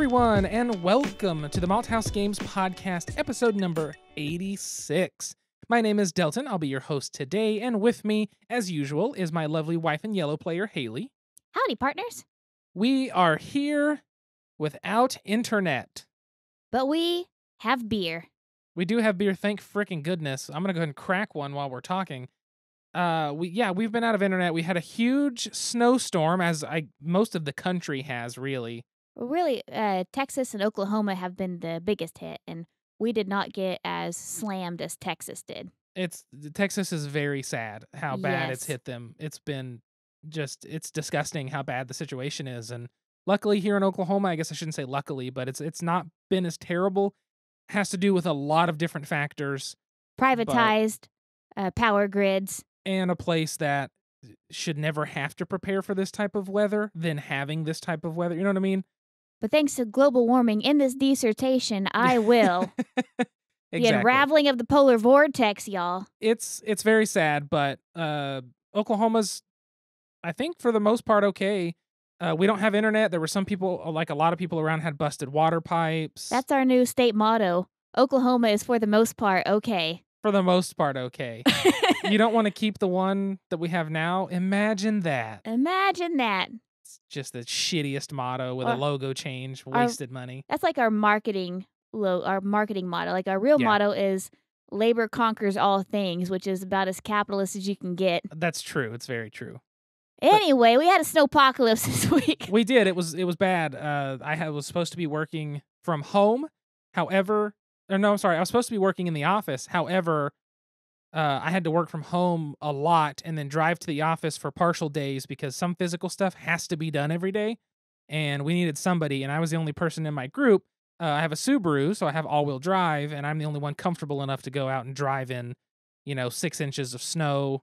everyone, and welcome to the Malthouse Games Podcast, episode number 86. My name is Delton. I'll be your host today, and with me, as usual, is my lovely wife and yellow player, Haley. Howdy, partners. We are here without internet. But we have beer. We do have beer, thank frickin' goodness. I'm gonna go ahead and crack one while we're talking. We've been out of internet. We had a huge snowstorm, as most of the country has, really. Well, really, Texas and Oklahoma have been the biggest hit, and we did not get as slammed as Texas did. Texas is very sad how bad it's Yes. hit them. It's been it's disgusting how bad the situation is. And luckily here in Oklahoma, I guess I shouldn't say luckily, but it's not been as terrible. It has to do with a lot of different factors Privatized power grids. and a place that should never have to prepare for this type of weather than having this type of weather. You know what I mean? But thanks to global warming, in this dissertation, I will. The Exactly. unraveling of the polar vortex, y'all. It's very sad, but Oklahoma's, I think, for the most part, okay. We don't have internet. There were some people, like a lot of people around, had busted water pipes. That's our new state motto. Oklahoma is, for the most part, okay. For the most part, okay. You don't want to keep the one that we have now? Imagine that. Imagine that. It's just the shittiest motto with a logo change. Wasted money. That's like our marketing motto. Like, our real motto is labor conquers all things, which is about as capitalist as you can get. That's true. It's very true. Anyway, we had a snowpocalypse this week. We did. It was bad. I was supposed to be working from home. However, I was supposed to be working in the office. However, I had to work from home a lot and then drive to the office for partial days because some physical stuff has to be done every day. And we needed somebody, and I was the only person in my group. I have a Subaru, so I have all-wheel drive, and I'm the only one comfortable enough to go out and drive in, 6 inches of snow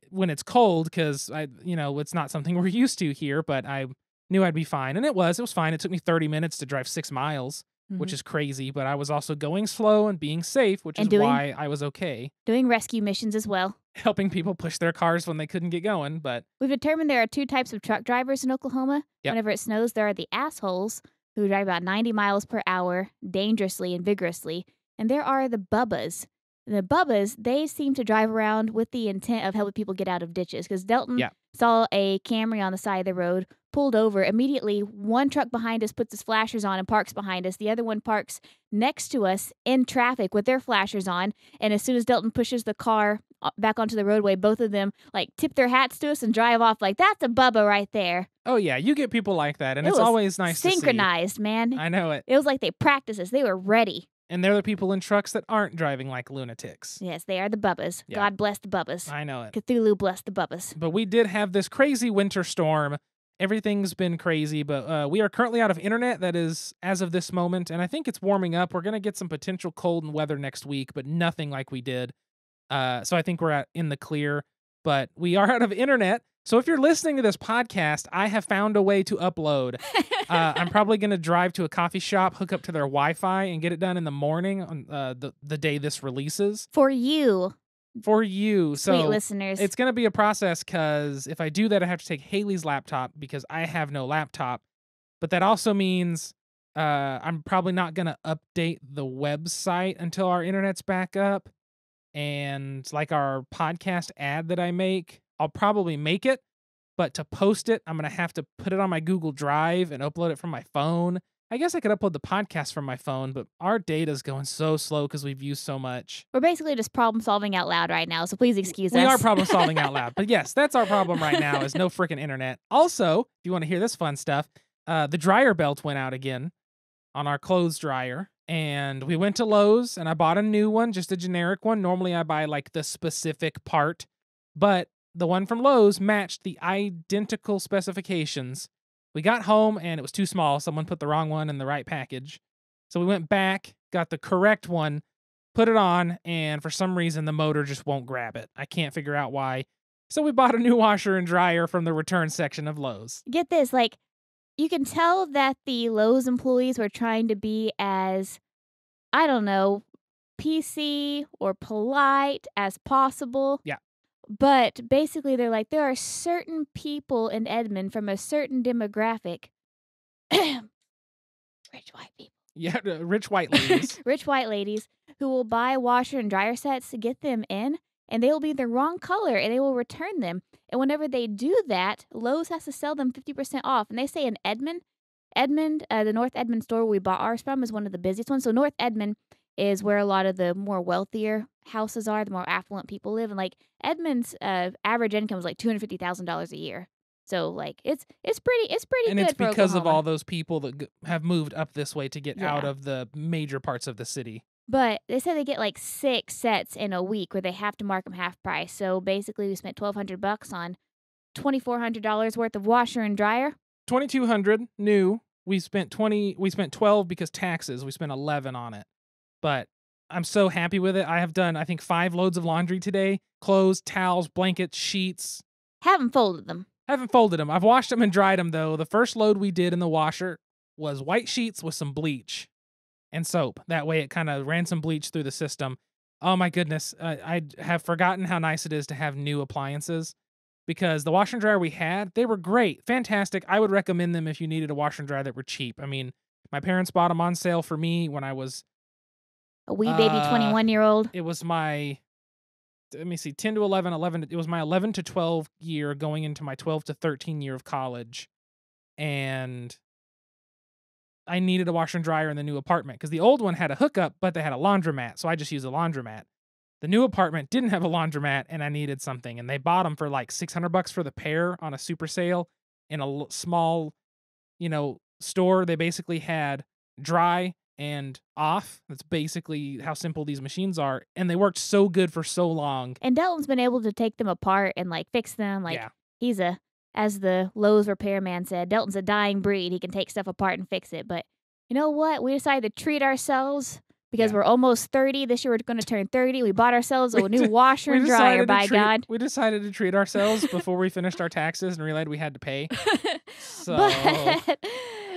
when it's cold, because it's not something we're used to here, but I knew I'd be fine. And it was fine. It took me 30 minutes to drive 6 miles, which is crazy, but I was also going slow and being safe, which is why I was okay. Doing rescue missions as well. Helping people push their cars when they couldn't get going, but... We've determined there are two types of truck drivers in Oklahoma. Yep. Whenever it snows, there are the assholes who drive about 90 miles per hour, dangerously and vigorously, and there are the bubbas. The bubbas, they seem to drive around with the intent of helping people get out of ditches, because Delton saw a Camry on the side of the road, pulled over. Immediately, one truck behind us puts his flashers on and parks behind us. The other one parks next to us in traffic with their flashers on, and as soon as Delton pushes the car back onto the roadway, both of them tip their hats to us and drive off like, that's a bubba right there. Oh yeah, you get people like that, and it's always nice to see. Synchronized, man. I know it. It was like they practiced this. They were ready. And they're the people in trucks that aren't driving like lunatics. Yes, they are the bubbas. Yeah. God bless the bubbas. I know it. Cthulhu bless the bubbas. But we did have this crazy winter storm. Everything's been crazy, but we are currently out of internet. That is, as of this moment, and I think it's warming up. We're going to get some potential cold and weather next week, but nothing like we did. So I think we're in the clear, but we are out of internet. So if you're listening to this podcast, I have found a way to upload. I'm probably going to drive to a coffee shop, hook up to their Wi-Fi, and get it done in the morning on the day this releases. For you. Sweet So listeners. It's going to be a process, because if I do that, I have to take Haley's laptop because I have no laptop. But that also means I'm probably not going to update the website until our internet's back up. And like our podcast ad that I make, I'll probably make it, but to post it, I'm going to have to put it on my Google Drive and upload it from my phone. I guess I could upload the podcast from my phone, but our data's going so slow because we've used so much. We're basically just problem solving out loud right now, so please excuse us. We are problem solving out loud. But yes, that's our problem right now, is no freaking internet. Also, if you want to hear this fun stuff, the dryer belt went out again on our clothes dryer. And we went to Lowe's, and I bought a new one, just a generic one. Normally, I buy like the specific part, but the one from Lowe's matched the identical specifications. We got home, and it was too small. Someone put the wrong one in the right package. So we went back, got the correct one, put it on, and for some reason, the motor just won't grab it. I can't figure out why. So we bought a new washer and dryer from the return section of Lowe's. Get this, you can tell that the Lowe's employees were trying to be as, I don't know, PC or polite as possible. Yeah. But basically, they're like, there are certain people in Edmond from a certain demographic Rich white people. Yeah, rich white ladies. Rich white ladies who will buy washer and dryer sets to get them in, and they will be the wrong color, and they will return them. And whenever they do that, Lowe's has to sell them 50% off. And they say in Edmond, the North Edmond store where we bought ours from is one of the busiest ones. So North Edmond is where a lot of the more wealthier houses are, the more affluent people live. And like Edmond's average income is like $250,000 a year. So like it's pretty And good it's for because of Oklahoma. all those people that have moved up this way to get out Yeah. of the major parts of the city. But they said they get like 6 sets in a week where they have to mark them half price. So basically, we spent $1,200 on $2,400 worth of washer and dryer. 2,200 new. We spent 12 because taxes. We spent 11 on it. But I'm so happy with it. I have done, I think, 5 loads of laundry today. Clothes, towels, blankets, sheets. Haven't folded them. Haven't folded them. I've washed them and dried them, though. The first load we did in the washer was white sheets with some bleach and soap. That way it kind of ran some bleach through the system. Oh, my goodness. I have forgotten how nice it is to have new appliances because the washer and dryer we had, they were great. Fantastic. I would recommend them if you needed a washer and dryer that were cheap. I mean, my parents bought them on sale for me when I was... A wee baby 21-year-old. It was my... Let me see, 10 to 11, it was my 11 to 12 year going into my 12 to 13 year of college. And I needed a washer and dryer in the new apartment because the old one had a hookup, but they had a laundromat. So I just used a laundromat. The new apartment didn't have a laundromat and I needed something. And they bought them for like $600 for the pair on a super sale in a small, store. They basically had dry and off. That's basically how simple these machines are. And they worked so good for so long. And Delton's been able to take them apart and like fix them. Like he's as the Lowe's repairman said, Delton's a dying breed. He can take stuff apart and fix it. But you know what? We decided to treat ourselves because we're almost 30. This year we're going to turn 30. We bought ourselves a new washer and dryer, by God. We decided to treat ourselves before we finished our taxes and realized we had to pay. So...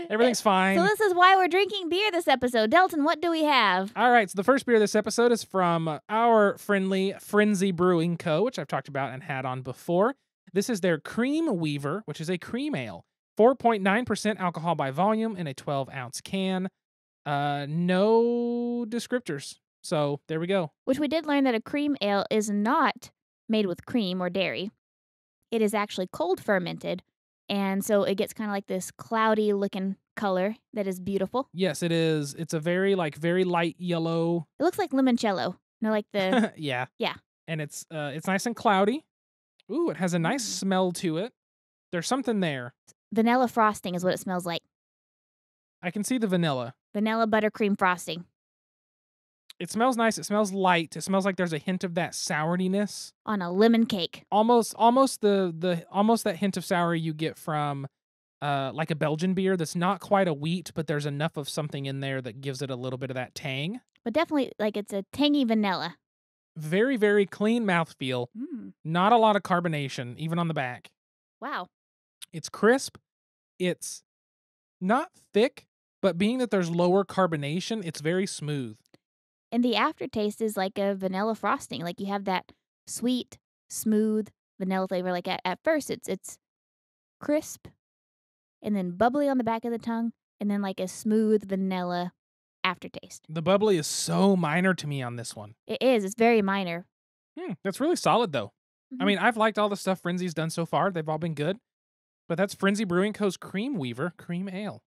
Everything's fine. So this is why we're drinking beer this episode. Delton, what do we have? All right, so the first beer this episode is from our friendly Frenzy Brewing Co., which I've talked about and had on before. This is their Cream Weaver, which is a cream ale. 4.9% alcohol by volume in a 12-ounce can. No descriptors. So there we go. Which we did learn that a cream ale is not made with cream or dairy. It is actually cold fermented. And so it gets kind of like this cloudy looking color that is beautiful. Yes, it is. It's a very light yellow. It looks like limoncello. Like the Yeah. Yeah. And it's nice and cloudy. Ooh, it has a nice smell to it. There's something there. Vanilla frosting is what it smells like. I can see the vanilla. Vanilla buttercream frosting. It smells nice. It smells light. It smells like there's a hint of that souriness on a lemon cake. Almost that hint of sour you get from like a Belgian beer that's not quite a wheat, but there's enough of something in there that gives it a little bit of that tang. But definitely like it's a tangy vanilla. Very, very clean mouthfeel. Not a lot of carbonation, even on the back. Wow. It's crisp. It's not thick, but being that there's lower carbonation, it's very smooth. And the aftertaste is like a vanilla frosting. Like you have that sweet, smooth vanilla flavor. Like at first it's crisp and then bubbly on the back of the tongue and then like a smooth vanilla aftertaste. The bubbly is so minor to me on this one. It is. It's very minor. That's really solid though. Mm-hmm. I mean, I've liked all the stuff Frenzy's done so far. They've all been good. But that's Frenzy Brewing Co.'s Cream Weaver Cream Ale.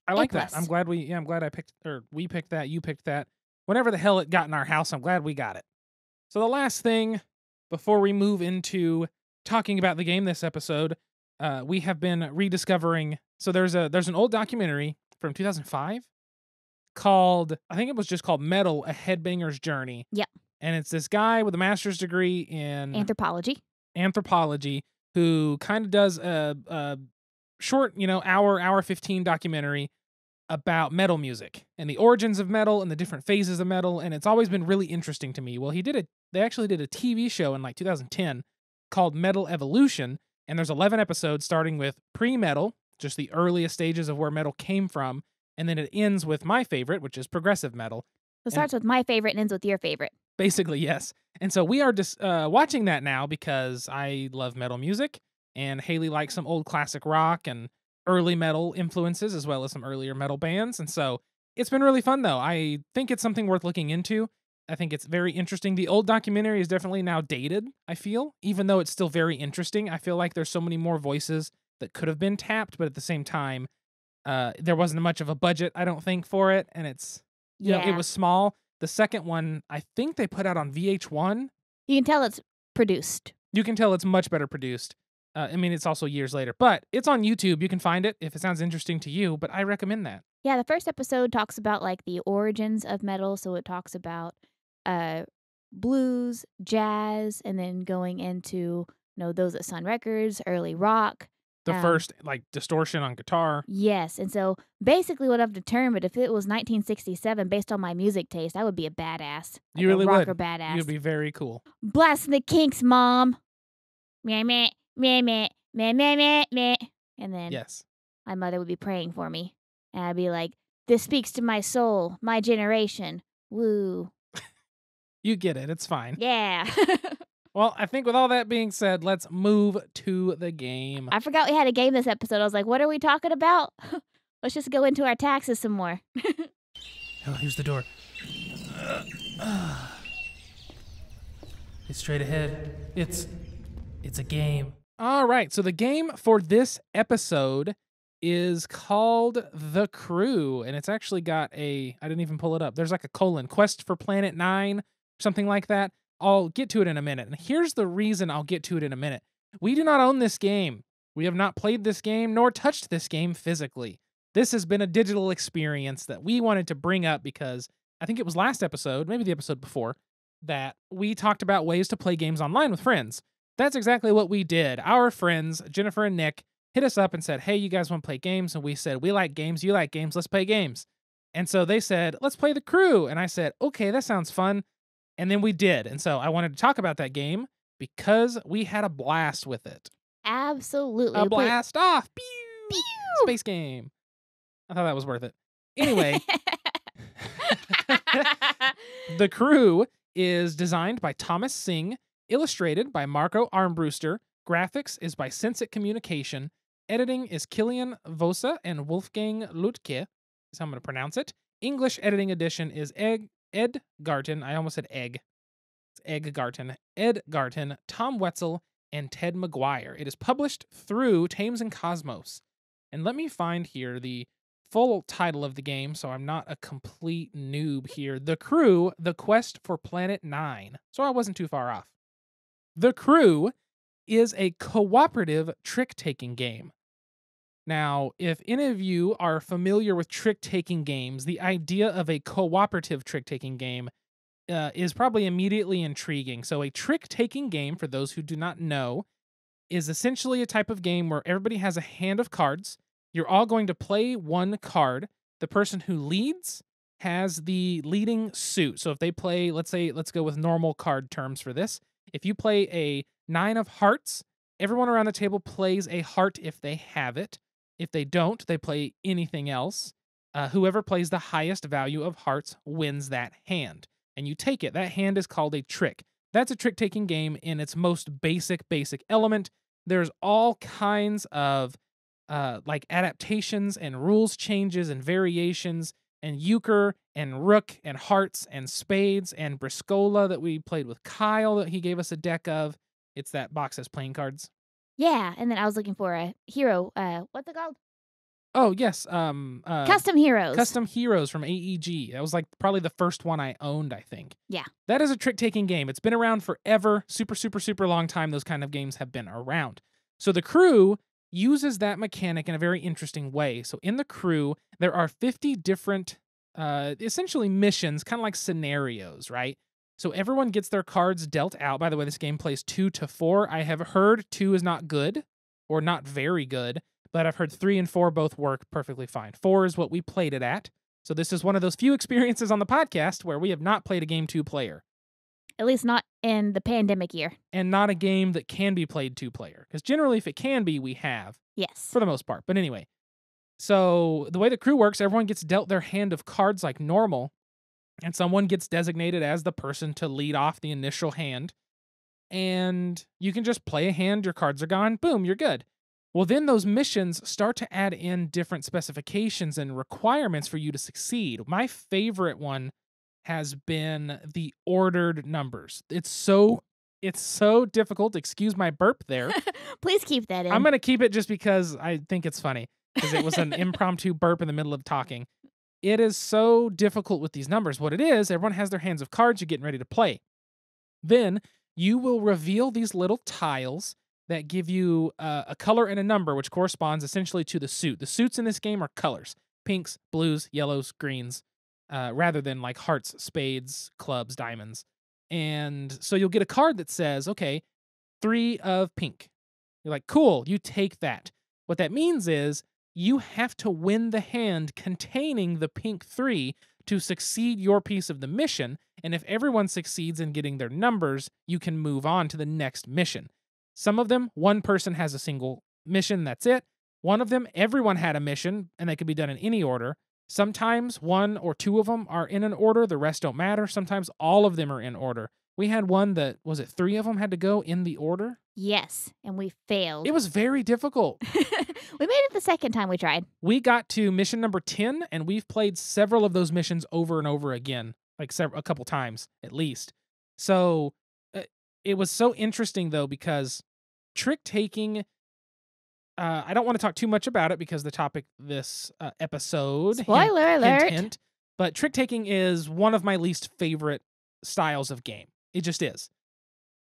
I like that. I'm glad we picked that. You picked that. Whenever the hell it got in our house, I'm glad we got it. So the last thing before we move into talking about the game this episode, we have been rediscovering. So there's an old documentary from 2005 called, I think it was just called Metal: A Headbanger's Journey. Yep. And it's this guy with a master's degree in anthropology who kind of does a short, hour 15 documentary about metal music and the origins of metal and the different phases of metal, and it's always been really interesting to me. Well, they actually did a TV show in like 2010 called Metal Evolution, and there's 11 episodes starting with pre-metal, just the earliest stages of where metal came from, and then it ends with my favorite, which is progressive metal. So it starts with my favorite and ends with your favorite. Basically, yes. And so we are just watching that now because I love metal music, and Haley likes some old classic rock, and early metal influences as well as some earlier metal bands. And so it's been really fun, though. I think it's something worth looking into. I think it's very interesting. The old documentary is definitely now dated, I feel, even though it's still very interesting. I feel like there's so many more voices that could have been tapped, but at the same time, there wasn't much of a budget, I don't think, for it. And it's, it was small. The second one, I think they put out on VH1. You can tell it's produced. You can tell it's much better produced. I mean, it's also years later, but it's on YouTube. You can find it if it sounds interesting to you, but I recommend that. Yeah, the first episode talks about like the origins of metal. So it talks about blues, jazz, and then going into those at Sun Records, early rock. The first like distortion on guitar. Yes, and so basically what I've determined, if it was 1967, based on my music taste, I would be a badass. Like you really a rocker would. Badass. You'd be very cool. Blasting the Kinks, mom. Meh meh meh meh meh meh meh meh. And then my mother would be praying for me, and I'd be like, "This speaks to my soul, my generation." Woo. You get it. It's fine. Yeah. Well, I think with all that being said, let's move to the game. I forgot we had a game this episode. I was like, what are we talking about? Let's just go into our taxes some more. Oh, here's the door. It's straight ahead. It's a game. All right, so the game for this episode is called The Crew, and it's actually got I didn't even pull it up. There's like a colon, Quest for Planet 9, something like that. I'll get to it in a minute. And here's the reason I'll get to it in a minute. We do not own this game. We have not played this game nor touched this game physically. This has been a digital experience that we wanted to bring up because I think it was last episode, maybe the episode before, that we talked about ways to play games online with friends. That's exactly what we did. Our friends, Jennifer and Nick, hit us up and said, hey, you guys want to play games? And we said, we like games. You like games. Let's play games. And so they said, let's play The Crew. And I said, okay, that sounds fun. And then we did. And so I wanted to talk about that game because we had a blast with it. Absolutely. A blast off. Pew! Pew! Space game. I thought that was worth it. Anyway, The Crew is designed by Thomas Singh, illustrated by Marco Armbruster, graphics is by Senseit Communication, editing is Kilian Vosa and Wolfgang Lutke, is how I'm going to pronounce it. English editing edition is Ed Garten. I almost said egg. It's Egg Garten. Ed Garten, Tom Wetzel, and Ted McGuire. It is published through Thames and Cosmos. And let me find here the full title of the game so I'm not a complete noob here. The Crew, The Quest for Planet 9. So I wasn't too far off. The Crew is a cooperative trick-taking game. Now, if any of you are familiar with trick-taking games, the idea of a cooperative trick-taking game is probably immediately intriguing. So a trick-taking game, for those who do not know, is essentially a type of game where everybody has a hand of cards. You're all going to play one card. The person who leads has the leading suit. So if they play, let's go with normal card terms for this. If you play a 9 of hearts, everyone around the table plays a heart if they have it. If they don't, they play anything else. Whoever plays the highest value of hearts wins that hand. And you take it. That hand is called a trick. That's a trick-taking game in its most basic element. There's all kinds of like adaptations and rules changes and variations and Euchre and Rook and Hearts and Spades and Briscola that we played with Kyle that he gave us a deck of. It's that box as playing cards. Yeah, and then I was looking for a hero. What's it called? Oh, yes. Custom Heroes. Custom Heroes from AEG. That was like probably the first one I owned, I think. Yeah. That is a trick-taking game. It's been around forever. Super long time those kind of games have been around. So The Crew uses that mechanic in a very interesting way. So in The Crew, there are 50 different, essentially missions, kind of like scenarios, right? So everyone gets their cards dealt out. By the way, this game plays 2 to 4. I have heard 2 is not good or not very good, but I've heard 3 and 4 both work perfectly fine. 4 is what we played it at. So this is one of those few experiences on the podcast where we have not played a game 2-player. At least not in the pandemic year. And not a game that can be played 2-player. Because generally, if it can be, we have. Yes. For the most part. But anyway. So the way The Crew works, everyone gets dealt their hand of cards like normal. And someone gets designated as the person to lead off the initial hand. And you can just play a hand, your cards are gone, boom, you're good. Well, then those missions start to add in different specifications and requirements for you to succeed. My favorite one has been the ordered numbers. It's so difficult. Excuse my burp there. Please keep that in. I'm going to keep it just because I think it's funny, because it was an impromptu burp in the middle of talking. It is so difficult with these numbers. What it is, everyone has their hands of cards, you're getting ready to play. Then you will reveal these little tiles that give you a color and a number, which corresponds essentially to the suit. The suits in this game are colors: pinks, blues, yellows, greens, rather than like hearts, spades, clubs, diamonds. And so you'll get a card that says, okay, 3 of pink. You're like, cool, you take that. What that means is you have to win the hand containing the pink 3 to succeed your piece of the mission. And if everyone succeeds in getting their numbers, you can move on to the next mission. Some of them, one person has a single mission, that's it. One of them, everyone had a mission, and they could be done in any order. Sometimes 1 or 2 of them are in an order, the rest don't matter. Sometimes all of them are in order. We had one that, was it 3 of them had to go in the order? Yes, and we failed. It was very difficult. We made it the second time we tried. We got to mission number 10, and we've played several of those missions over and over again, like a couple times at least. So it was so interesting, though, because trick-taking, I don't want to talk too much about it because the topic this episode... Spoiler alert! Hint, but trick-taking is one of my least favorite styles of game. It just is.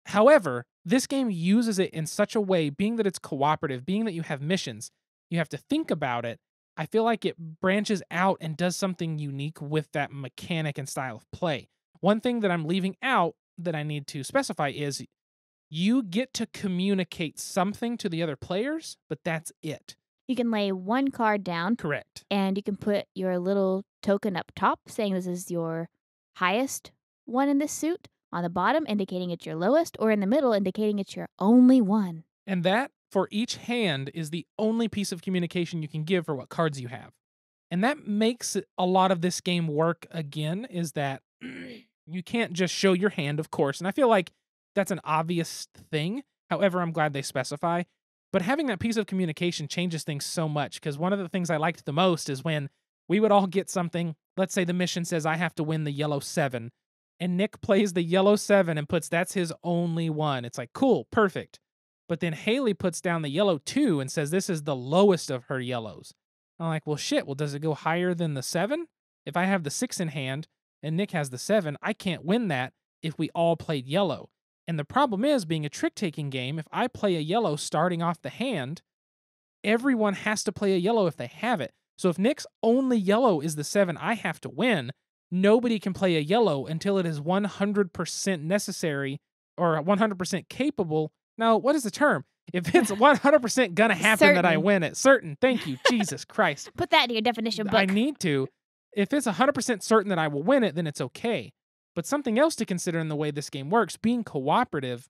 However, this game uses it in such a way, being that it's cooperative, being that you have missions, you have to think about it. I feel like it branches out and does something unique with that mechanic and style of play. One thing that I'm leaving out that I need to specify is you get to communicate something to the other players, but that's it. You can lay one card down. Correct. And you can put your little token up top saying this is your highest one in this suit, on the bottom indicating it's your lowest, or in the middle indicating it's your only one. And that, for each hand, is the only piece of communication you can give for what cards you have. And that makes a lot of this game work again, is that you can't just show your hand, of course. And I feel like that's an obvious thing. However, I'm glad they specify. But having that piece of communication changes things so much, because one of the things I liked the most is when we would all get something. Let's say the mission says I have to win the yellow 7, and Nick plays the yellow 7 and puts that's his only one. It's like, cool, perfect. But then Haley puts down the yellow 2 and says this is the lowest of her yellows. I'm like, well, shit, well, does it go higher than the 7? If I have the 6 in hand and Nick has the 7, I can't win that if we all played yellow. And the problem is, being a trick-taking game, if I play a yellow starting off the hand, everyone has to play a yellow if they have it. So if Nick's only yellow is the 7 I have to win, nobody can play a yellow until it is 100% necessary or 100% capable. Now, what is the term? If it's 100% gonna happen that I win it. Certain. Thank you. Jesus Christ. Put that in your definition book. I need to. If it's 100% certain that I will win it, then it's okay. But something else to consider in the way this game works, being cooperative,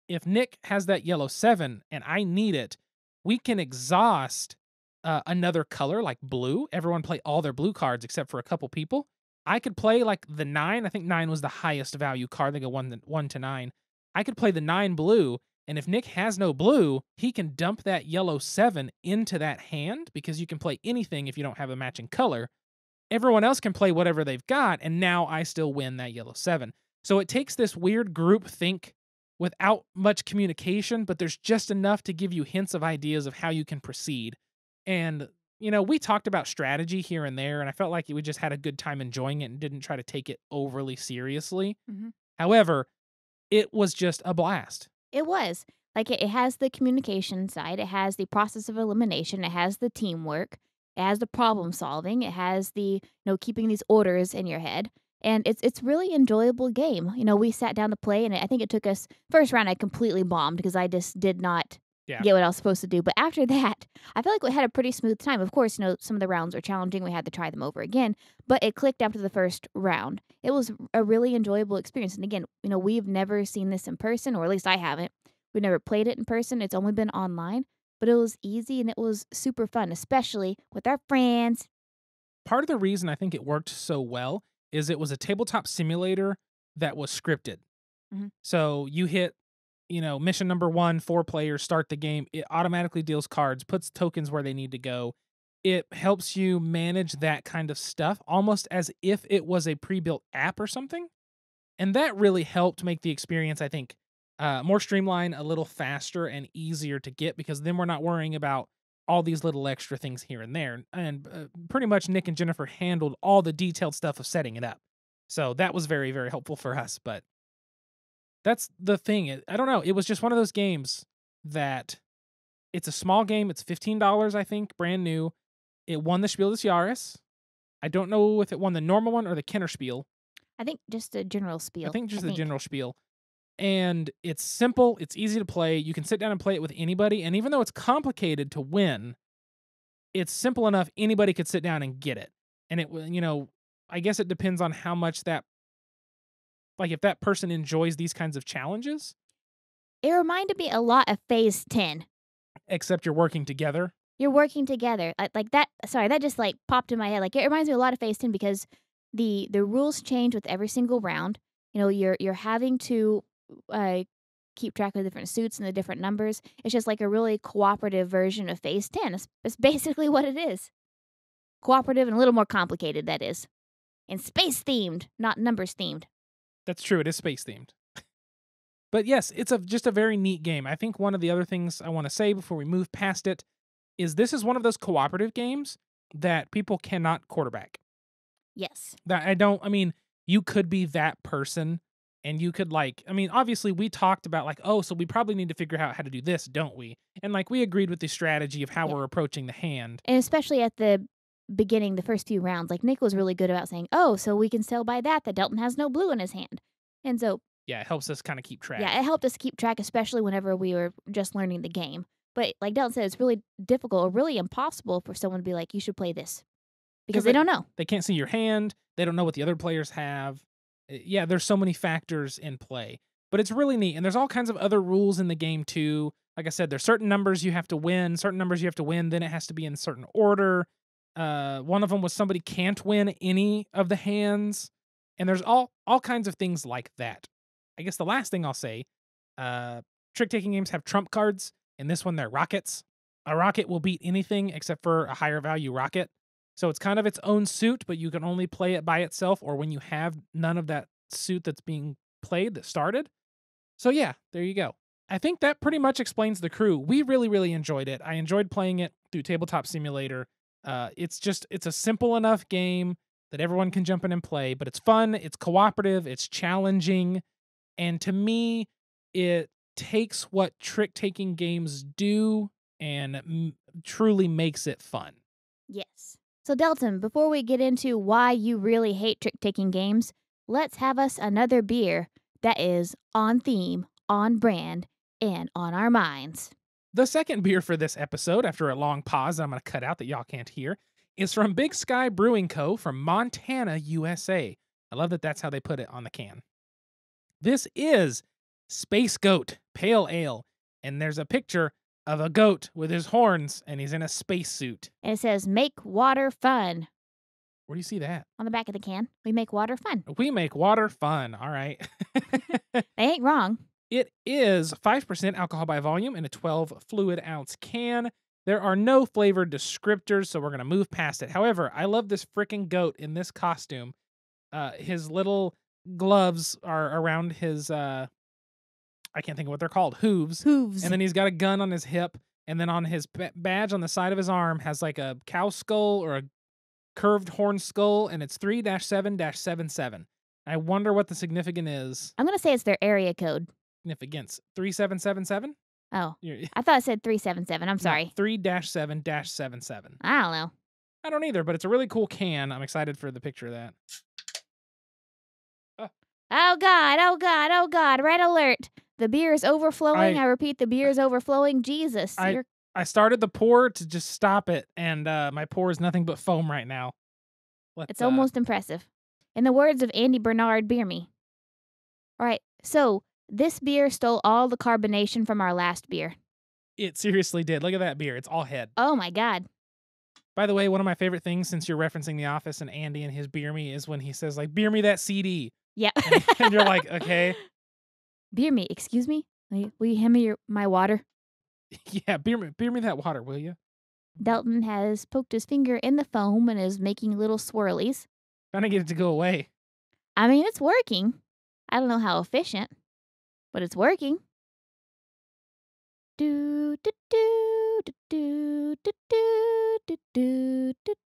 if Nick has that yellow 7 and I need it, we can exhaust another color like blue. Everyone play all their blue cards except for a couple people. I could play like the 9. I think 9 was the highest value card. They go 1 to 9. I could play the 9 blue, and if Nick has no blue, he can dump that yellow 7 into that hand, because you can play anything if you don't have a matching color. Everyone else can play whatever they've got, and now I still win that yellow 7. So it takes this weird group think without much communication, but there's just enough to give you hints of ideas of how you can proceed. And, you know, we talked about strategy here and there, and I felt like we just had a good time enjoying it and didn't try to take it overly seriously. Mm-hmm. However, it was just a blast. It was. Like, it has the communication side, it has the process of elimination, it has the teamwork, it has the problem solving, it has the, keeping these orders in your head. And it's really enjoyable game. We sat down to play, and I think it took us, first round I completely bombed because I just did not get what I was supposed to do. But after that, I feel like we had a pretty smooth time. Of course, some of the rounds were challenging. We had to try them over again, but it clicked after the first round. It was a really enjoyable experience. And again, we've never seen this in person, or at least I haven't. We've never played it in person. It's only been online, but it was easy and it was super fun, especially with our friends. Part of the reason I think it worked so well is it was a tabletop simulator that was scripted. Mm-hmm. So you hit mission number 1, 4 players start the game. It automatically deals cards, puts tokens where they need to go. It helps you manage that kind of stuff almost as if it was a pre-built app or something. And that really helped make the experience, I think, more streamlined, a little faster and easier to get, because then we're not worrying about all these little extra things here and there. And pretty much Nick and Jennifer handled all the detailed stuff of setting it up. So that was very, very helpful for us. But that's the thing. I don't know. It was just one of those games that it's a small game. It's $15, I think, brand new. It won the Spiel des Jahres. I don't know if it won the normal one or the Kennerspiel. I think just a general spiel. I think just the general spiel. And it's simple. It's easy to play. You can sit down and play it with anybody. And even though it's complicated to win, it's simple enough. Anybody could sit down and get it. And I guess it depends on how much if that person enjoys these kinds of challenges. It reminded me a lot of Phase 10. Except you're working together. You're working together. Like that. Sorry, that just popped in my head. It reminds me a lot of Phase 10 because the rules change with every single round. You're having to keep track of the different suits and the different numbers. It's just like a really cooperative version of Phase 10. It's basically what it is. Cooperative and a little more complicated, that is. And space themed, not numbers themed. That's true. It is space themed. But yes, it's just a very neat game. I think one of the other things I want to say before we move past it is this is one of those cooperative games that people cannot quarterback. Yes. You could be that person and you could obviously we talked about so we probably need to figure out how to do this, don't we? And we agreed with the strategy of how we're approaching the hand. And especially at the beginning, the first few rounds, Nick was really good about saying, oh, so we can tell by that Delton has no blue in his hand. And so... yeah, it helps us kind of keep track. Yeah, it helped us keep track, especially whenever we were just learning the game. But like Delton said, it's really difficult or really impossible for someone to be like, you should play this. Because they don't know. They can't see your hand. They don't know what the other players have. Yeah, there's so many factors in play. But it's really neat. And there's all kinds of other rules in the game, too. Like I said, there's certain numbers you have to win. Then it has to be in a certain order. One of them was somebody can't win any of the hands. And there's all kinds of things like that. I guess the last thing I'll say, trick-taking games have trump cards. In this one, they're rockets. A rocket will beat anything except for a higher value rocket. So it's kind of its own suit, but you can only play it by itself or when you have none of that suit that's being played that started. So yeah, there you go. I think that pretty much explains the crew. We really, really enjoyed it. I enjoyed playing it through Tabletop Simulator. It's a simple enough game that everyone can jump in and play, but it's fun, it's cooperative, it's challenging, and to me, it takes what trick-taking games do and truly makes it fun. Yes. So, Delton, before we get into why you really hate trick-taking games, let's have us another beer that is on theme, on brand, and on our minds. The second beer for this episode, after a long pause I'm going to cut out that y'all can't hear, is from Big Sky Brewing Co. from Montana, USA. I love that that's how they put it on the can. This is Space Goat Pale Ale, and there's a picture of a goat with his horns, and he's in a spacesuit. And it says, make water fun. Where do you see that? On the back of the can. We make water fun. We make water fun. All right. They ain't wrong. It is 5% alcohol by volume in a 12 fluid ounce can. There are no flavor descriptors, so we're going to move past it. However, I love this frickin' goat in this costume. His little gloves are around his, I can't think of what they're called, hooves. Hooves. And then he's got a gun on his hip, and then on his badge on the side of his arm has like a cow skull or a curved horn skull, and it's 3-7-77. I wonder what the significance is. I'm going to say it's their area code. Significance. 3777? Oh. I thought it said 377. I'm sorry. No, 3-7-77. I don't know. I don't either, but it's a really cool can. I'm excited for the picture of that. Oh, God. Oh, God. Oh, God. Red alert. The beer is overflowing. I repeat, the beer is overflowing. Jesus. I started the pour to just stop it, and my pour is nothing but foam right now. It's almost impressive. In the words of Andy Bernard, beer me. All right, so this beer stole all the carbonation from our last beer. It seriously did. Look at that beer. It's all head. Oh, my God. By the way, one of my favorite things, since you're referencing The Office and Andy and his beer me, is when he says, beer me that CD. Yeah. And you're like, okay. Beer me, excuse me? Will you hand me my water? Yeah, beer me that water, will you? Dalton has poked his finger in the foam and is making little swirlies. Trying to get it to go away. I mean, it's working. I don't know how efficient, but it's working. Do do do do do do do do do do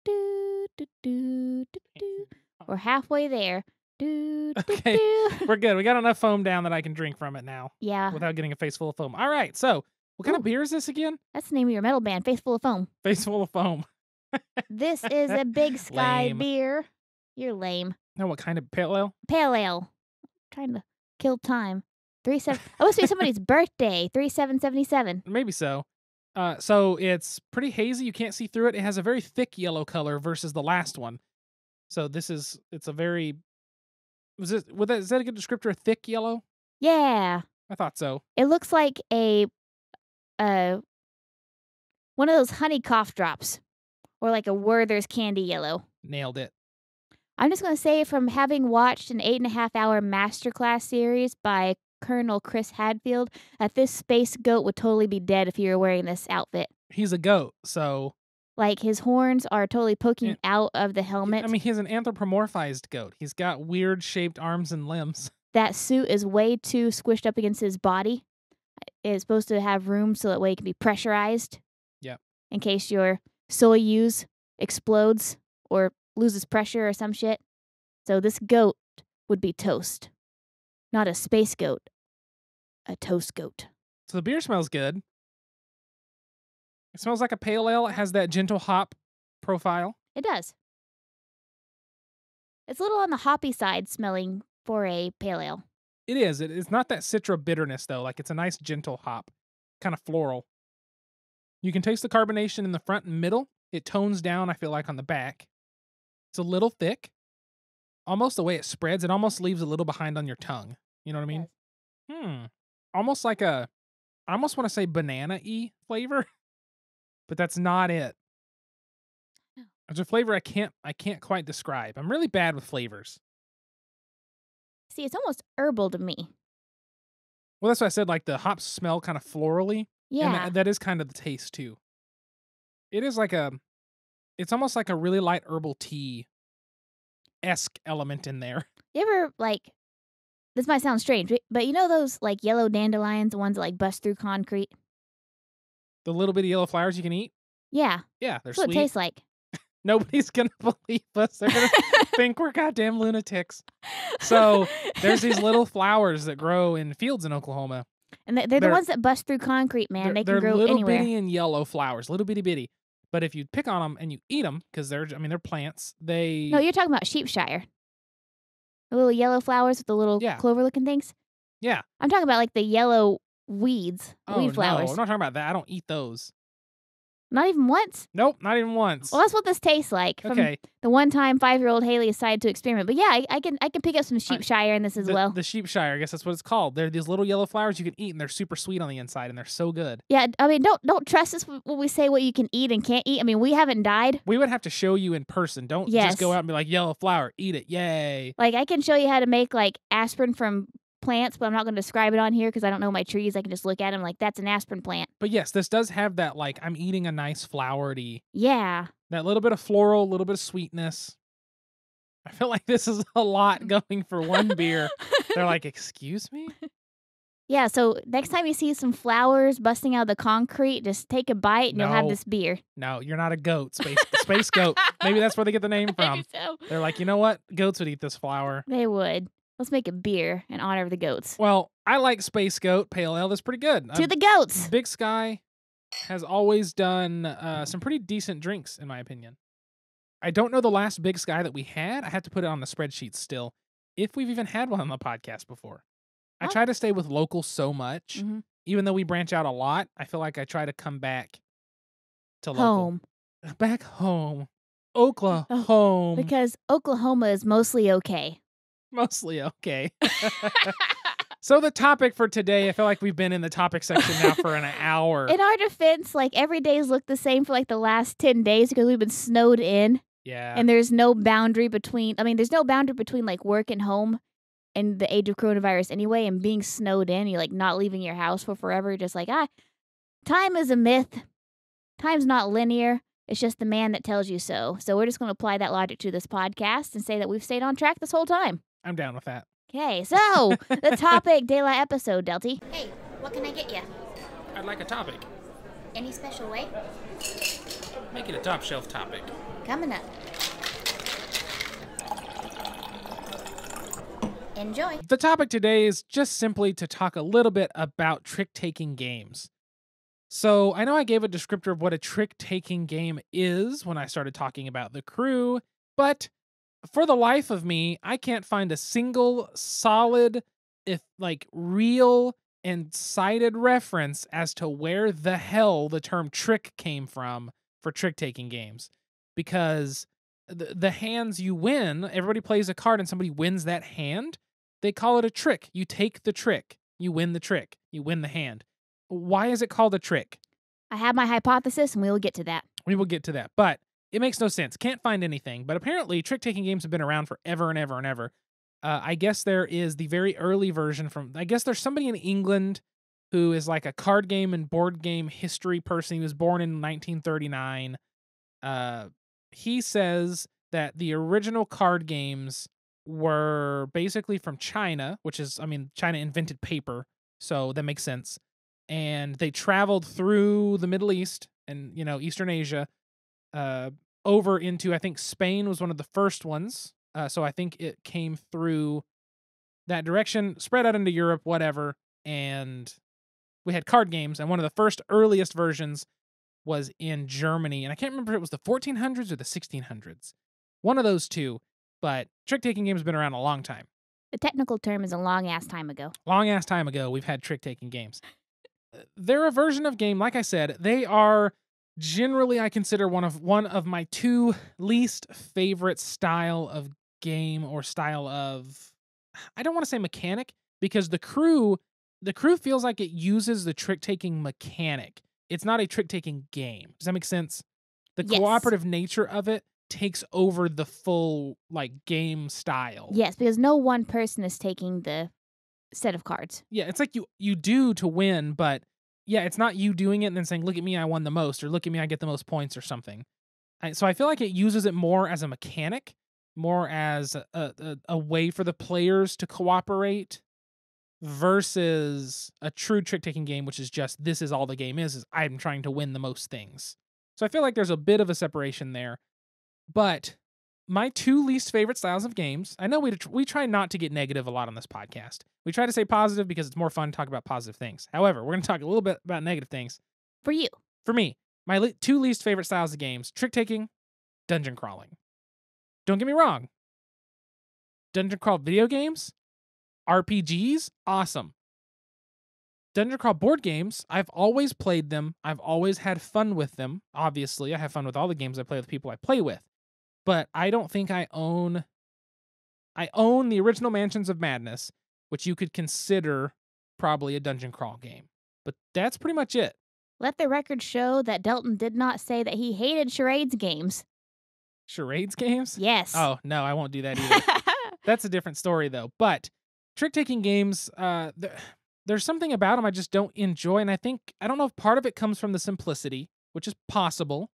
do do do. We're halfway there. Okay, we're good. We got enough foam down that I can drink from it now. Yeah. Without getting a face full of foam. All right, so what kind of beer is this again? That's the name of your metal band, Face Full of Foam. Face full of foam. This is a Big Sky Lame. beer. You're lame. No, what kind of pale ale? Pale ale. Trying to kill time. 37. That must be somebody's birthday. 3777. Maybe so. So it's pretty hazy. You can't see through it. It has a very thick yellow color versus the last one. So it's a very. Is that a good descriptor? Thick yellow? Yeah. I thought so. It looks like a one of those honey cough drops, or like a Werther's candy yellow. Nailed it. I'm just gonna say, from having watched an 8.5-hour masterclass series by Colonel Chris Hadfield, that this space goat would totally be dead if you were wearing this outfit. He's a goat, so. Like, his horns are totally poking out of the helmet. I mean, he's an anthropomorphized goat. He's got weird shaped arms and limbs. That suit is way too squished up against his body. It's supposed to have room so that way it can be pressurized. Yep. In case your Soyuz explodes or loses pressure or some shit. So this goat would be toast. Not a space goat. A toast goat. So the beer smells good. It smells like a pale ale. It has that gentle hop profile. It does. It's a little on the hoppy side smelling for a pale ale. It is. It's not that citra bitterness, though. Like, it's a nice gentle hop. Kind of floral. You can taste the carbonation in the front and middle. It tones down, I feel like, on the back. It's a little thick. Almost the way it spreads, it almost leaves a little behind on your tongue. You know what I mean? Almost like I almost want to say banana-y flavor. But that's not it. It's a flavor I can't quite describe. I'm really bad with flavors. See, it's almost herbal to me. Well, that's what I said. Like, the hops smell kind of florally. Yeah. And that is kind of the taste, too. It is like it's almost like a really light herbal tea-esque element in there. You ever, like, this might sound strange, but you know those, like, yellow dandelions, the ones that, like, bust through concrete? The little bitty yellow flowers you can eat? Yeah. Yeah, they're That's what sweet. it tastes like. Nobody's going to believe us. They're going to think we're goddamn lunatics. So there's these little flowers that grow in fields in Oklahoma. And they're the ones that bust through concrete, man. They can grow little anywhere. bitty and yellow flowers, little bitty. But if you pick on them and you eat them, because they're plants, they... No, you're talking about sheepshire. The little yellow flowers with the little clover-looking things? Yeah. I'm talking about, like, the yellow weeds, weed flowers. No, I'm not talking about that. I don't eat those. Not even once? Nope, not even once. Well, that's what this tastes like. From the one time 5-year-old Haley decided to experiment. But yeah, I can pick up some sheepshire in this as well. The sheepshire, I guess that's what it's called. They're these little yellow flowers you can eat, and they're super sweet on the inside, and they're so good. Yeah, I mean, don't trust us when we say what you can eat and can't eat. I mean, we haven't died. We would have to show you in person. Don't just go out and be like, yellow flower, eat it, yay. Like, I can show you how to make, like, aspirin from plants, but I'm not going to describe it on here because I don't know my trees. I can just look at them like, that's an aspirin plant. But yes, this does have that, like, I'm eating a nice flowery. Yeah. That little bit of floral, a little bit of sweetness. I feel like this is a lot going for one beer. They're like, excuse me? Yeah, so next time you see some flowers busting out of the concrete, just take a bite and you'll have this beer. No, you're not a goat. Space goat. Maybe that's where they get the name from. Maybe so. They're like, you know what? Goats would eat this flower. They would. Let's make a beer in honor of the goats. Well, I like Space Goat Pale Ale. That's pretty good. To the goats. Big Sky has always done some pretty decent drinks, in my opinion. I don't know the last Big Sky that we had. I have to put it on the spreadsheet still, if we've even had one on the podcast before. I try to stay with local so much. Mm-hmm. Even though we branch out a lot, I feel like I try to come back to local. Home. Back home. Oklahoma. Because Oklahoma is mostly okay. Mostly okay. So the topic for today, I feel like we've been in the topic section now for an hour. In our defense, like, every day's looked the same for like the last 10 days because we've been snowed in. Yeah. And there's no boundary between like work and home in the age of coronavirus anyway, and being snowed in, you're like not leaving your house for forever. You're just like, time is a myth. Time's not linear. It's just the man that tells you so. So we're just going to apply that logic to this podcast and say that we've stayed on track this whole time. I'm down with that. Okay, so the topic de la episode, Delty. Hey, what can I get you? I'd like a topic. Any special way? Make it a top shelf topic. Coming up. Enjoy. The topic today is just simply to talk a little bit about trick-taking games. So I know I gave a descriptor of what a trick-taking game is when I started talking about The Crew, but for the life of me, I can't find a single solid, real and cited reference as to where the hell the term trick came from for trick-taking games. Because the hands you win, everybody plays a card and somebody wins that hand, they call it a trick. You take the trick. You win the trick. You win the hand. Why is it called a trick? I have my hypothesis, and we will get to that. We will get to that, but it makes no sense. Can't find anything. But apparently, trick-taking games have been around forever and ever and ever. I guess there is the very early version I guess there's somebody in England who is like a card game and board game history person. He was born in 1939. He says that the original card games were basically from China, China invented paper, so that makes sense. And they traveled through the Middle East and, Eastern Asia, over into, I think Spain was one of the first ones. So I think it came through that direction, spread out into Europe, whatever. And we had card games. And one of the first earliest versions was in Germany. And I can't remember if it was the 1400s or the 1600s. One of those two. But trick-taking games have been around a long time. The technical term is a long-ass time ago. Long-ass time ago, we've had trick-taking games. They're a version of game, like I said. They are generally, I consider, one of my two least favorite style of game or style of, I don't want to say mechanic, because the crew feels like it uses the trick-taking mechanic. It's not a trick-taking game. Does that make sense? The cooperative nature of it takes over the full game style. Yes, because no one person is taking the set of cards. Yeah, it's like you do to win, but yeah, it's not you doing it and then saying, look at me, I won the most, or look at me, I get the most points or something. So I feel like it uses it more as a mechanic, more as a way for the players to cooperate versus a true trick-taking game, which is just, this is all the game is I'm trying to win the most things. So I feel like there's a bit of a separation there. But my two least favorite styles of games, I know we try not to get negative a lot on this podcast. We try to say positive because it's more fun to talk about positive things. However, we're going to talk a little bit about negative things. For you. For me, my two least favorite styles of games, trick-taking, dungeon crawling. Don't get me wrong. Dungeon crawl video games, RPGs, awesome. Dungeon crawl board games, I've always played them. I've always had fun with them. Obviously, I have fun with all the games I play with people I play with. But I don't think I own the original Mansions of Madness, which you could consider probably a dungeon crawl game. But that's pretty much it. Let the record show that Delton did not say that he hated charades games. Charades games? Yes. Oh, no, I won't do that either. That's a different story, though. But trick-taking games, there's something about them I just don't enjoy. And I don't know if part of it comes from the simplicity, which is possible.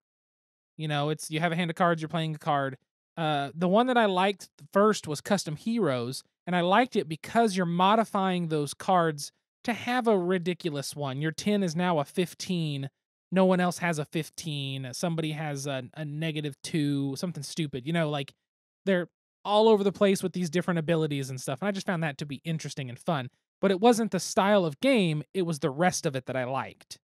It's you have a hand of cards, you're playing a card. The one that I liked first was Custom Heroes, and I liked it because you're modifying those cards to have a ridiculous one. Your 10 is now a 15. No one else has a 15. Somebody has a -2, something stupid. They're all over the place with these different abilities and stuff, and I just found that to be interesting and fun. But it wasn't the style of game, it was the rest of it that I liked.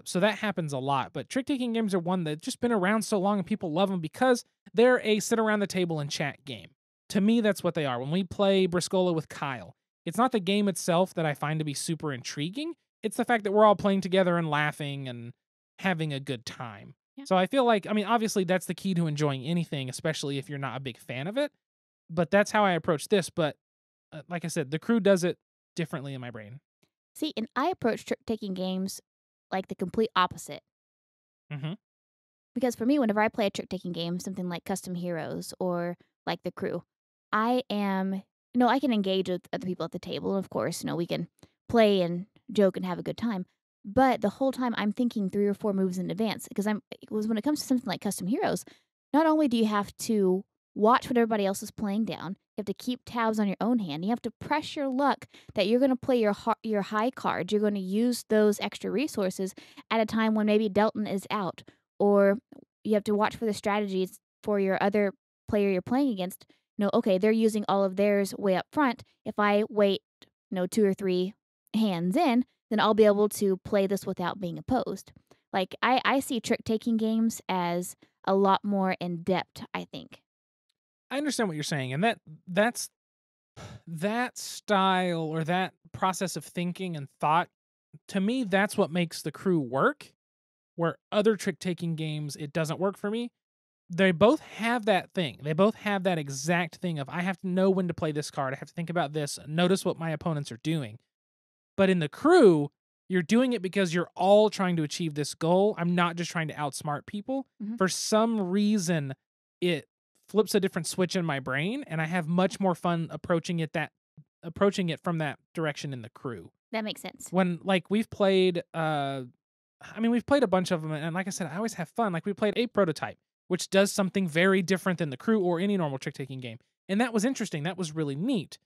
So that happens a lot, but trick-taking games are one that's just been around so long and people love them because they're a sit around the table and chat game. To me, that's what they are. When we play Briscola with Kyle, it's not the game itself that I find to be super intriguing. It's the fact that we're all playing together and laughing and having a good time. Yeah. So I feel like, obviously that's the key to enjoying anything, especially if you're not a big fan of it. But that's how I approach this. But like I said, the crew does it differently in my brain. See, and I approach trick-taking games like the complete opposite. Mm-hmm. Because for me, whenever I play a trick-taking game, something like Custom Heroes or like The Crew, I am I can engage with other people at the table. Of course, we can play and joke and have a good time. But the whole time I'm thinking 3 or 4 moves in advance because when it comes to something like custom heroes, not only do you have to watch what everybody else is playing down, you have to keep tabs on your own hand. You have to press your luck that you're going to play your high cards. You're going to use those extra resources at a time when maybe Delton is out, or you have to watch for the strategies for your other player you're playing against. Okay, they're using all of theirs way up front. If I wait, 2 or 3 hands in, then I'll be able to play this without being opposed. Like, I see trick-taking games as a lot more in depth, I think. I understand what you're saying, and that's that style or that process of thinking and thought, to me, that's what makes the crew work. Where other trick-taking games, it doesn't work for me. They both have that thing. They both have that exact thing of I have to know when to play this card. I have to think about this, notice what my opponents are doing. But in the crew, you're doing it because you're all trying to achieve this goal. I'm not just trying to outsmart people. Mhm. For some reason, it flips a different switch in my brain, and I have much more fun approaching it from that direction in the crew. That makes sense. When we've played we've played a bunch of them, and like I said, I always have fun. Like we played a prototype, which does something very different than the crew or any normal trick-taking game. And that was interesting. That was really neat.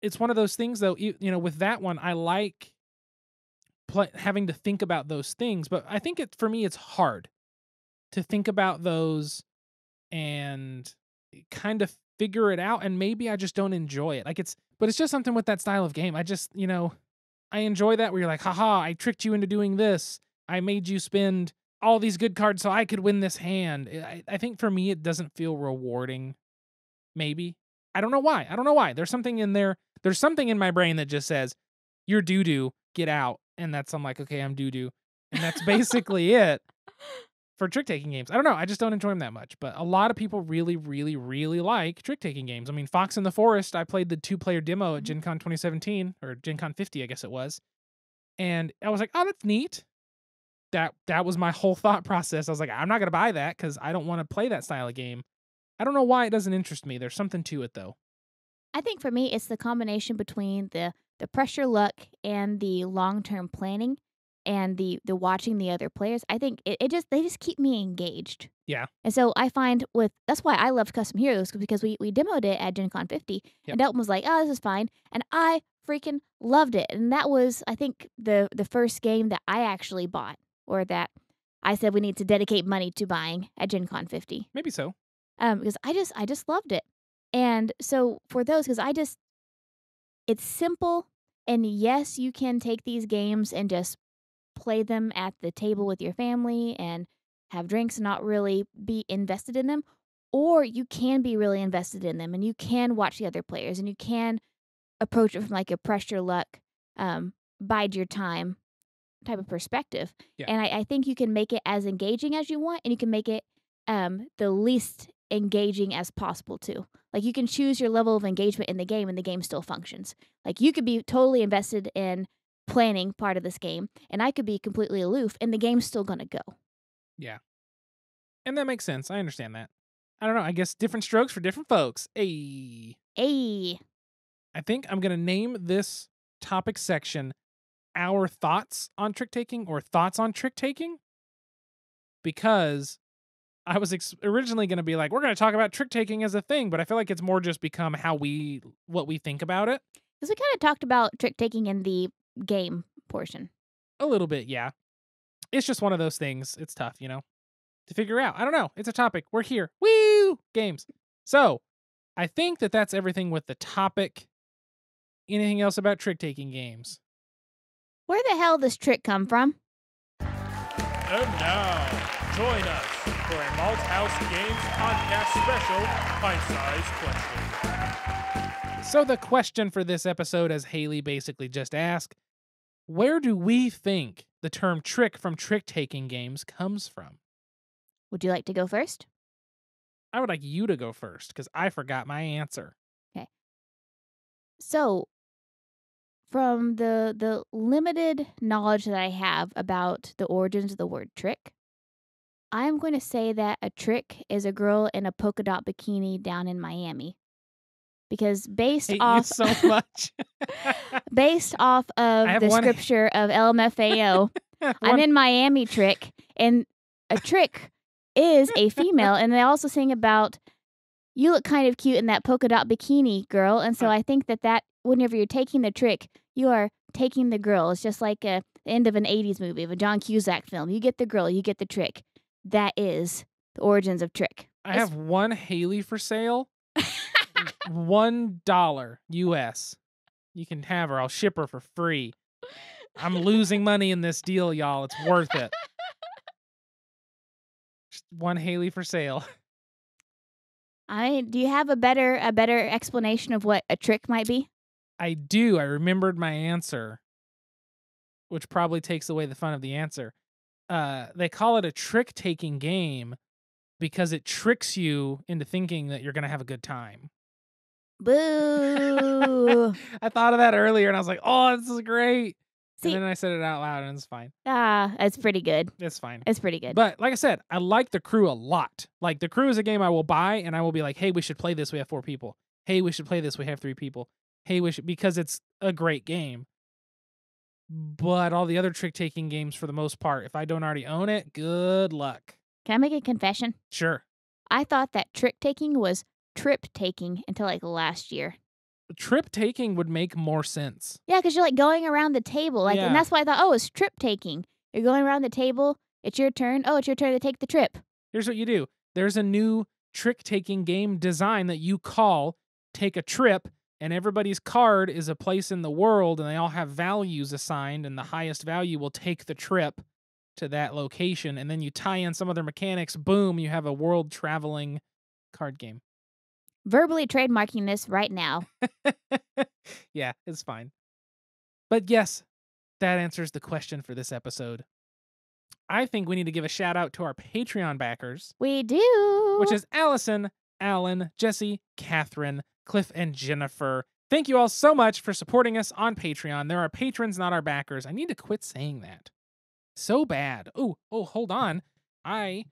It's one of those things, though, with that one, I like having to think about those things, but I think for me, it's hard to think about those and kind of figure it out, and maybe I just don't enjoy it. But it's just something with that style of game. I just, I enjoy that where you're like, haha, I tricked you into doing this. I made you spend all these good cards so I could win this hand. I think for me, it doesn't feel rewarding. Maybe. I don't know why. There's something in there. There's something in my brain that just says, you're doo-doo, get out. And I'm like, okay, I'm doo-doo. And that's basically it for trick-taking games. I don't know. I just don't enjoy them that much. But a lot of people really, really, really like trick-taking games. I mean, Fox in the Forest, I played the 2-player demo at Gen Con 2017, or Gen Con 50, I guess it was. And I was like, oh, that's neat. That was my whole thought process. I was like, I'm not going to buy that because I don't want to play that style of game. I don't know why it doesn't interest me. There's something to it, though. I think for me, it's the combination between the pressure luck and the long-term planning and the watching the other players. I think they just keep me engaged. Yeah. And so I find that's why I loved Custom Heroes, because we demoed it at Gen Con 50, Yep. and Dalton was like, oh, this is fine. And I freaking loved it. And that was, I think, the first game that I actually bought, or that I said we need to dedicate money to buying at Gen Con 50. Maybe so. Because I just loved it. And so for those, it's simple, and yes, you can take these games and just play them at the table with your family and have drinks and not really be invested in them, or you can be really invested in them and you can watch the other players and you can approach it from like a pressure luck, bide your time type of perspective. Yeah. And I think you can make it as engaging as you want, and you can make it the least engaging as possible too. Like, you can choose your level of engagement in the game and the game still functions. Like, you could be totally invested in planning part of this game, and I could be completely aloof, and the game's still gonna go. Yeah. And that makes sense. I understand that. I don't know. I guess different strokes for different folks. Hey. Hey. I think I'm going to name this topic section Our Thoughts on Trick-Taking, or Thoughts on Trick-Taking, because I was originally going to be like, we're going to talk about trick-taking as a thing, but I feel like it's more just become what we think about it. Because we kind of talked about trick-taking in the game portion. A little bit, yeah. It's just one of those things. It's tough, to figure out. I don't know. It's a topic. We're here. Woo! Games. So, I think that's everything with the topic. Anything else about trick-taking games? Where the hell does trick come from? And now, join us for a Malt House Games podcast special pint-sized question. So the question for this episode, as Haley basically just asked, where do we think the term trick from trick-taking games comes from? Would you like to go first? I would like you to go first, because I forgot my answer. Okay. So, from the limited knowledge that I have about the origins of the word trick, I'm going to say that a trick is a girl in a polka dot bikini down in Miami. because based hate you off so much. based off of have the one- scripture of LMFAO, I'm One- in Miami Trick, and a trick is a female, and they also sing about you look kind of cute in that polka dot bikini, girl. And so I think that whenever you're taking the trick, you are taking the girl. It's just like the end of an 80s movie, of a John Cusack film. You get the girl, you get the trick. That is the origins of trick. I have one Haley for sale. $1 US. You can have her. I'll ship her for free. I'm losing money in this deal, y'all. It's worth it. Just one Haley for sale. Do you have a better explanation of what a trick might be? I do. I remembered my answer, which probably takes away the fun of the answer. They call it a trick-taking game because it tricks you into thinking that you're going to have a good time. Boo! I thought of that earlier, and I was like, oh, this is great. See, And then I said it out loud, and it's fine. it's pretty good. It's fine. It's pretty good. But like I said, I like The Crew a lot. Like, The Crew is a game I will buy, and I will be like, hey, we should play this. We have 4 people. Hey, we should play this. We have 3 people. Hey, we should, because it's a great game. But all the other trick-taking games, for the most part, if I don't already own it, good luck. Can I make a confession? Sure. I thought that trick taking was trip taking until like last year. Trip-taking would make more sense. Yeah, because you're like going around the table, like, Yeah. and that's why I thought, oh, it's trip taking. You're going around the table. It's your turn. Oh, it's your turn to take the trip. Here's what you do. There's a new trick-taking game design that you call Take a Trip, and everybody's card is a place in the world, and they all have values assigned, and the highest value will take the trip to that location, and then you tie in some other mechanics. Boom, you have a world-traveling card game. Verbally trademarking this right now. Yeah, it's fine. But yes, that answers the question for this episode. I think we need to give a shout out to our Patreon backers, We do. which is Allison, Alan, Jesse, Catherine, Cliff, and Jennifer. Thank you all so much for supporting us on Patreon. There are patrons, not our backers. I need to quit saying that. So bad. Oh, hold on. You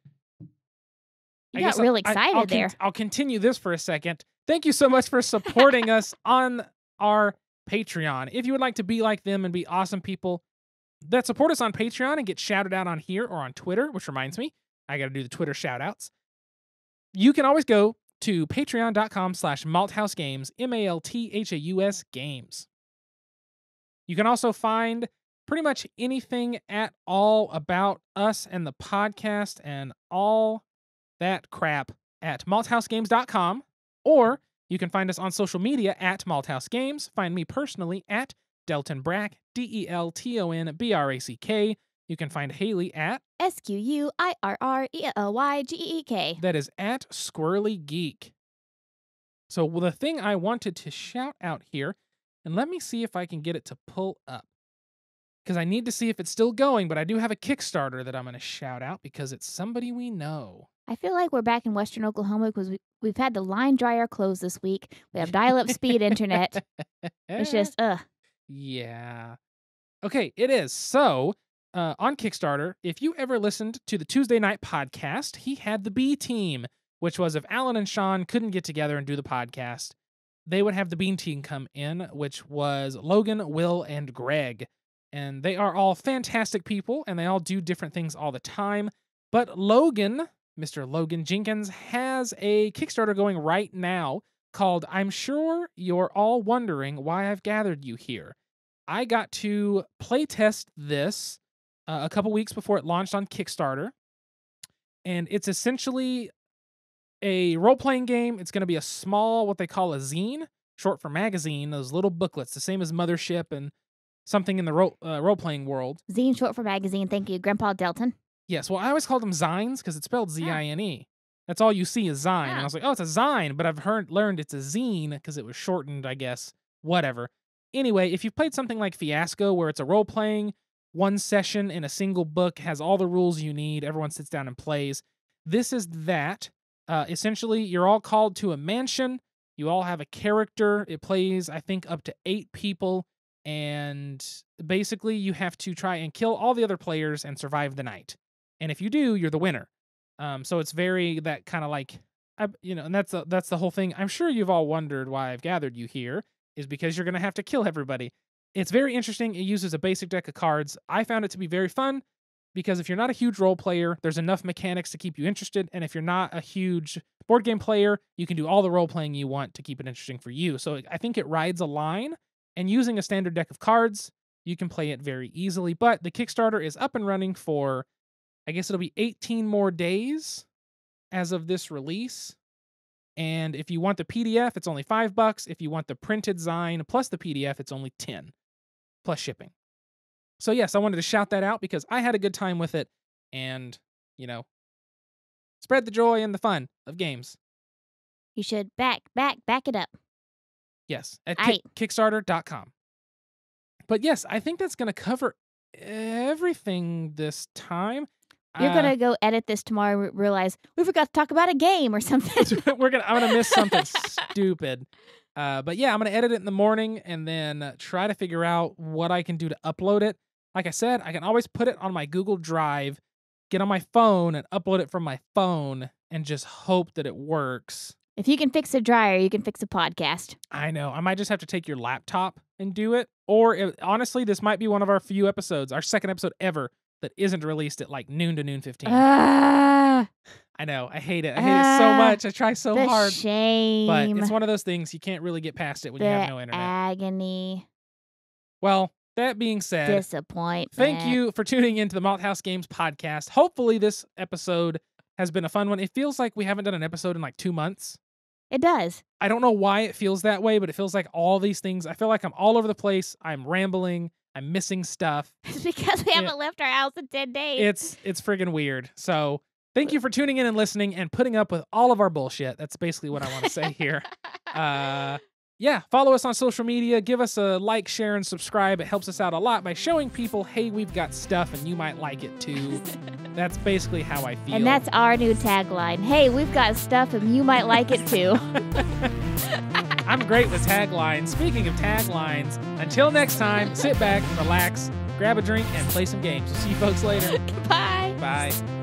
got real excited there. I'll continue this for a second. Thank you so much for supporting us on our Patreon. If you would like to be like them and be awesome people that support us on Patreon and get shouted out on here or on Twitter, which reminds me, I got to do the Twitter shout outs. You can always go to patreon.com/malthousegames, MALTHAUS games. You can also find pretty much anything at all about us and the podcast and all that crap at malthousegames.com, or you can find us on social media at malthousegames. Find me personally at Delton Brack, DELTONBRACK. You can find Haley at SQUIRRELYGEEK. that is at Squirrely Geek. So the thing I wanted to shout out here, and let me see if I can get it to pull up, because I need to see if it's still going, but I do have a Kickstarter that I'm going to shout out because it's somebody we know. I feel like we're back in Western Oklahoma because we've had the line dryer closed this week. We have dial-up speed internet. It's just, Yeah. Okay, it is. So, on Kickstarter, if you ever listened to the Tuesday Night podcast, he had the B team, which was if Alan and Sean couldn't get together and do the podcast, they would have the B team come in, which was Logan, Will, and Greg. And they are all fantastic people, and they all do different things all the time. But Logan, Mr. Logan Jenkins, has a Kickstarter going right now called I'm Sure You're All Wondering Why I've Gathered You Here. I got to playtest this a couple weeks before it launched on Kickstarter, and it's essentially a role-playing game. It's going to be a small, what they call a zine, short for magazine, those little booklets, the same as Mothership and something in the role-playing world. zine short for magazine. Thank you, Grandpa Delton. Yes, well, I always called them zines because it's spelled Z-I-N-E. That's all you see is zine. And I was like, oh, it's a zine, but I've learned it's a zine because it was shortened, I guess. Whatever. Anyway, if you've played something like Fiasco, where it's a role-playing, one session in a single book, has all the rules you need, everyone sits down and plays. This is that. Essentially, you're all called to a mansion. You all have a character. It plays, I think, up to 8 people. And basically, you have to try and kill all the other players and survive the night. And if you do, you're the winner. So it's very that kind of like, and that's the whole thing. I'm sure you've all wondered why I've gathered you here is because you're going to have to kill everybody. It's very interesting. It uses a basic deck of cards. I found it to be very fun because if you're not a huge role player, there's enough mechanics to keep you interested. And if you're not a huge board game player, you can do all the role playing you want to keep it interesting for you. So I think it rides a line, and using a standard deck of cards, you can play it very easily. But the Kickstarter is up and running for, I guess it'll be 18 more days as of this release. And if you want the PDF, it's only $5. If you want the printed Zine plus the PDF, it's only $10 plus shipping. So yes, I wanted to shout that out because I had a good time with it, and spread the joy and the fun of games. You should back it up. Yes, at Kickstarter.com. But yes, I think that's going to cover everything this time. You're going to go edit this tomorrow and realize we forgot to talk about a game or something. I'm going to miss something stupid. But yeah, I'm going to edit it in the morning and then try to figure out what I can do to upload it. Like I said, I can always put it on my Google Drive, get on my phone and upload it from my phone and just hope that it works. If you can fix a dryer, you can fix a podcast. I know. I might just have to take your laptop and do it. Or honestly, this might be one of our few episodes, our second episode ever, that isn't released at like noon to noon 15. I know. I hate it. I hate it so much. I try so hard. Shame. But it's one of those things you can't really get past it when you have no internet. Agony. Well, that being said, disappointment. Thank you for tuning into the Malthouse Games podcast. Hopefully this episode has been a fun one. It feels like we haven't done an episode in like 2 months. It does. I don't know why it feels that way, but it feels like all these things. I feel like I'm all over the place. I'm rambling. I'm missing stuff. It's because we haven't left our house in 10 days. It's friggin' weird. So thank you for tuning in and listening and putting up with all of our bullshit. That's basically what I want to say here. Yeah, follow us on social media. Give us a like, share, and subscribe. It helps us out a lot by showing people, hey, we've got stuff and you might like it too. That's basically how I feel. And that's our new tagline. Hey, we've got stuff and you might like it too. I'm great with taglines. Speaking of taglines, until next time, sit back, relax, grab a drink, and play some games. We'll see you folks later. Goodbye. Bye.